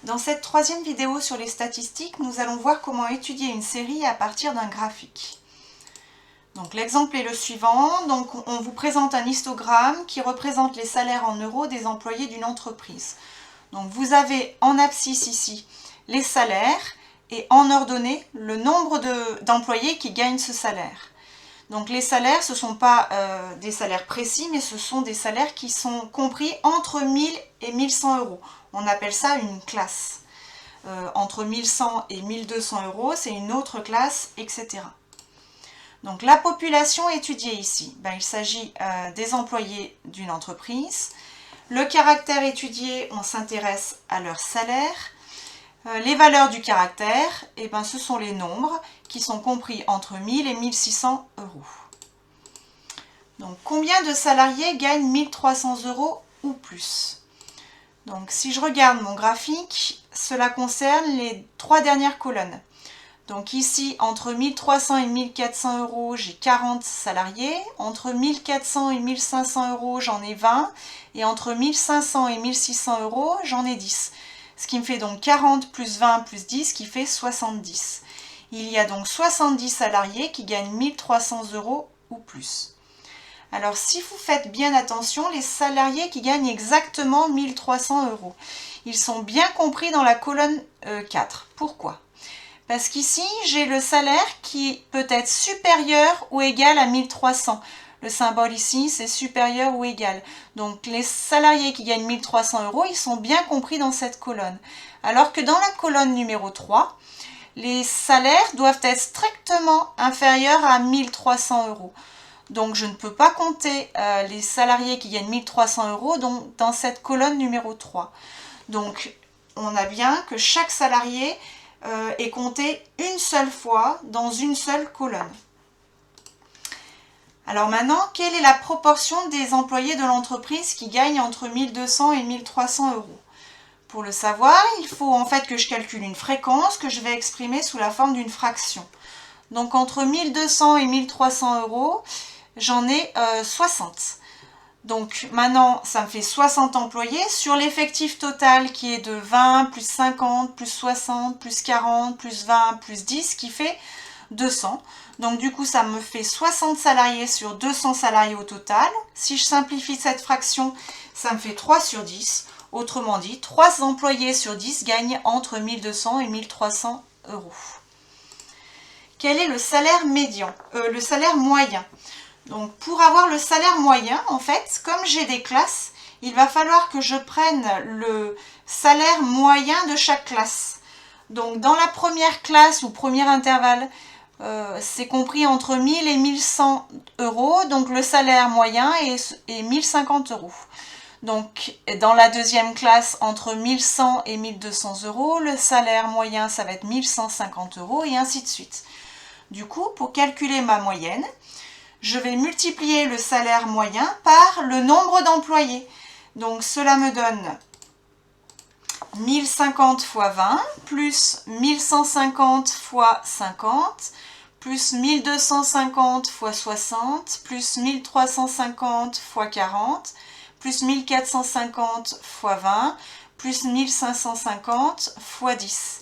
Dans cette troisième vidéo sur les statistiques, nous allons voir comment étudier une série à partir d'un graphique. Donc l'exemple est le suivant. Donc on vous présente un histogramme qui représente les salaires en euros des employés d'une entreprise. Donc vous avez en abscisse ici les salaires et en ordonnée le nombre d'employés qui gagnent ce salaire. Donc les salaires, ce ne sont pas des salaires précis, mais ce sont des salaires qui sont compris entre 1000 et 1100 euros. On appelle ça une classe. Entre 1100 et 1200 euros, c'est une autre classe, etc. Donc la population étudiée ici, il s'agit des employés d'une entreprise. Le caractère étudié, on s'intéresse à leur salaire. Les valeurs du caractère, ce sont les nombres qui sont compris entre 1000 et 1600 euros. Donc combien de salariés gagnent 1300 euros ou plus? Donc si je regarde mon graphique, cela concerne les trois dernières colonnes. Donc ici, entre 1300 et 1400 euros, j'ai 40 salariés. Entre 1400 et 1500 euros, j'en ai 20. Et entre 1500 et 1600 euros, j'en ai 10. Ce qui me fait donc 40 plus 20 plus 10, qui fait 70. Il y a donc 70 salariés qui gagnent 1300 euros ou plus. Alors si vous faites bien attention, les salariés qui gagnent exactement 1300 euros, ils sont bien compris dans la colonne 4. Pourquoi ? Parce qu'ici, j'ai le salaire qui peut être supérieur ou égal à 1300. Le symbole ici, c'est supérieur ou égal. Donc les salariés qui gagnent 1300 euros, ils sont bien compris dans cette colonne. Alors que dans la colonne numéro 3, les salaires doivent être strictement inférieurs à 1300 euros. Donc je ne peux pas compter les salariés qui gagnent 1300 euros dans cette colonne numéro 3. Donc on a bien que chaque salarié est compté une seule fois dans une seule colonne. Alors maintenant, quelle est la proportion des employés de l'entreprise qui gagnent entre 1200 et 1300 euros? Pour le savoir, il faut en fait que je calcule une fréquence que je vais exprimer sous la forme d'une fraction. Donc entre 1200 et 1300 euros, j'en ai 60. Donc maintenant, ça me fait 60 employés sur l'effectif total qui est de 20, plus 50, plus 60, plus 40, plus 20, plus 10, qui fait 200. Donc du coup, ça me fait 60 salariés sur 200 salariés au total. Si je simplifie cette fraction, ça me fait 3 sur 10. Autrement dit, 3 employés sur 10 gagnent entre 1200 et 1300 euros. Quel est le salaire médian, le salaire moyen? Donc pour avoir le salaire moyen, en fait, comme j'ai des classes, il va falloir que je prenne le salaire moyen de chaque classe. Donc dans la première classe ou premier intervalle, c'est compris entre 1000 et 1100 euros, donc le salaire moyen est 1050 euros. Donc dans la deuxième classe, entre 1100 et 1200 euros, le salaire moyen, ça va être 1150 euros et ainsi de suite. Du coup, pour calculer ma moyenne, je vais multiplier le salaire moyen par le nombre d'employés. Donc cela me donne 1050 fois 20, plus 1150 fois 50, plus 1250 fois 60, plus 1350 fois 40, plus 1450 fois 20, plus 1550 fois 10.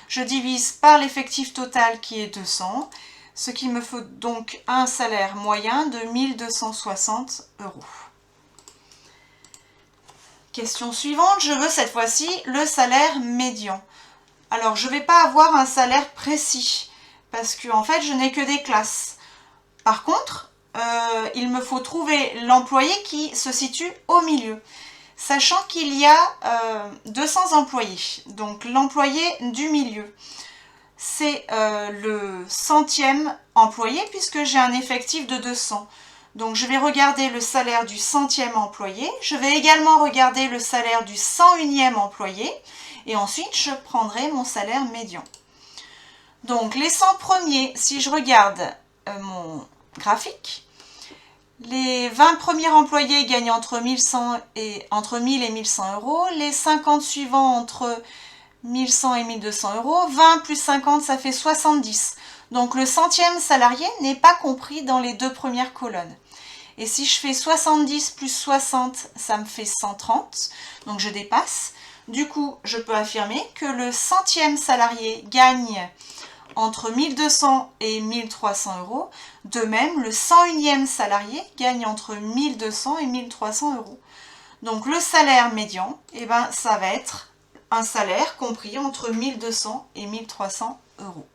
Je divise par l'effectif total qui est 200, ce qui me faut donc un salaire moyen de 1260 euros. Question suivante, je veux cette fois-ci le salaire médian. Alors je ne vais pas avoir un salaire précis, parce que en fait je n'ai que des classes. Par contre, il me faut trouver l'employé qui se situe au milieu. Sachant qu'il y a 200 employés, donc l'employé du milieu, c'est le centième employé puisque j'ai un effectif de 200. Donc je vais regarder le salaire du centième employé, je vais également regarder le salaire du 101e employé et ensuite je prendrai mon salaire médian. Donc les 100 premiers, si je regarde mon graphique, les 20 premiers employés gagnent entre 1000 et 1100 euros, les 50 suivants entre 1100 et 1200 euros, 20 plus 50 ça fait 70. Donc le centième salarié n'est pas compris dans les deux premières colonnes. Et si je fais 70 plus 60, ça me fait 130. Donc je dépasse. Du coup, je peux affirmer que le centième salarié gagne entre 1200 et 1300 euros. De même, le 101e salarié gagne entre 1200 et 1300 euros. Donc le salaire médian, eh ben, ça va être un salaire compris entre 1200 et 1300 euros.